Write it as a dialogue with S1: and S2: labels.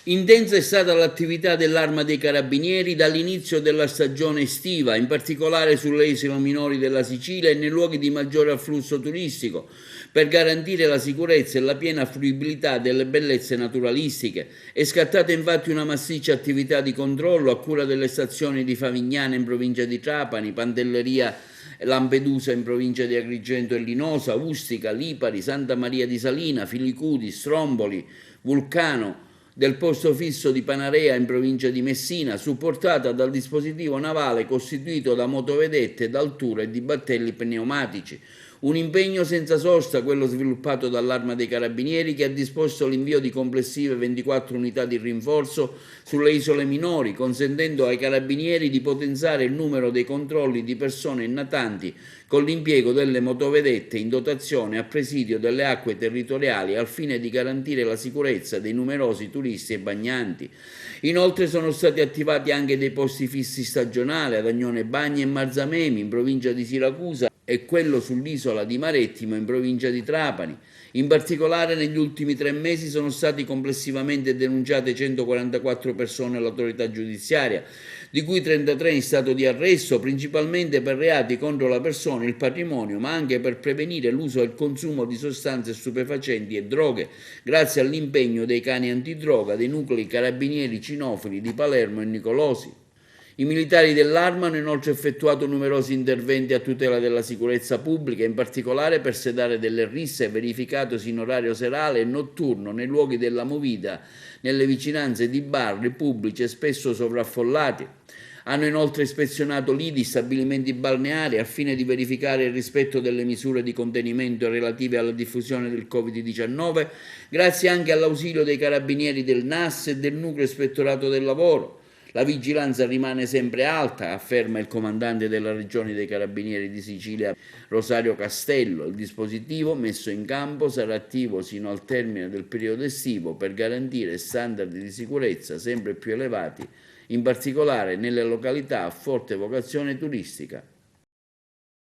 S1: Intensa è stata l'attività dell'Arma dei Carabinieri dall'inizio della stagione estiva, in particolare sulle isole minori della Sicilia e nei luoghi di maggiore afflusso turistico, per garantire la sicurezza e la piena fruibilità delle bellezze naturalistiche. È scattata infatti una massiccia attività di controllo a cura delle stazioni di Favignana in provincia di Trapani, Pantelleria Lampedusa in provincia di Agrigento e Linosa, Ustica, Lipari, Santa Maria di Salina, Filicudi, Stromboli, Vulcano, del posto fisso di Panarea in provincia di Messina, supportata dal dispositivo navale costituito da motovedette d'altura e di battelli pneumatici. Un impegno senza sosta, quello sviluppato dall'Arma dei Carabinieri, che ha disposto l'invio di complessive 24 unità di rinforzo sulle isole minori, consentendo ai Carabinieri di potenziare il numero dei controlli di persone natanti con l'impiego delle motovedette in dotazione a presidio delle acque territoriali al fine di garantire la sicurezza dei numerosi turisti e bagnanti. Inoltre sono stati attivati anche dei posti fissi stagionali ad Agnone Bagni e Marzamemi in provincia di Siracusa e quello sull'isola di Marettimo in provincia di Trapani. In particolare negli ultimi 3 mesi sono stati complessivamente denunciate 144 persone all'autorità giudiziaria, di cui 33 in stato di arresto, principalmente per reati contro la persona e il patrimonio, ma anche per prevenire l'uso e il consumo di sostanze stupefacenti e droghe, grazie all'impegno dei cani antidroga dei nuclei carabinieri cinofili di Palermo e Nicolosi. I militari dell'Arma hanno inoltre effettuato numerosi interventi a tutela della sicurezza pubblica, in particolare per sedare delle risse verificatosi in orario serale e notturno nei luoghi della movida, nelle vicinanze di bar pubblici e spesso sovraffollati. Hanno inoltre ispezionato lidi, stabilimenti balneari al fine di verificare il rispetto delle misure di contenimento relative alla diffusione del Covid-19, grazie anche all'ausilio dei carabinieri del NAS e del Nucleo Ispettorato del Lavoro. La vigilanza rimane sempre alta, afferma il comandante della regione dei Carabinieri di Sicilia, Rosario Castello. Il dispositivo messo in campo sarà attivo sino al termine del periodo estivo per garantire standard di sicurezza sempre più elevati, in particolare nelle località a forte vocazione turistica.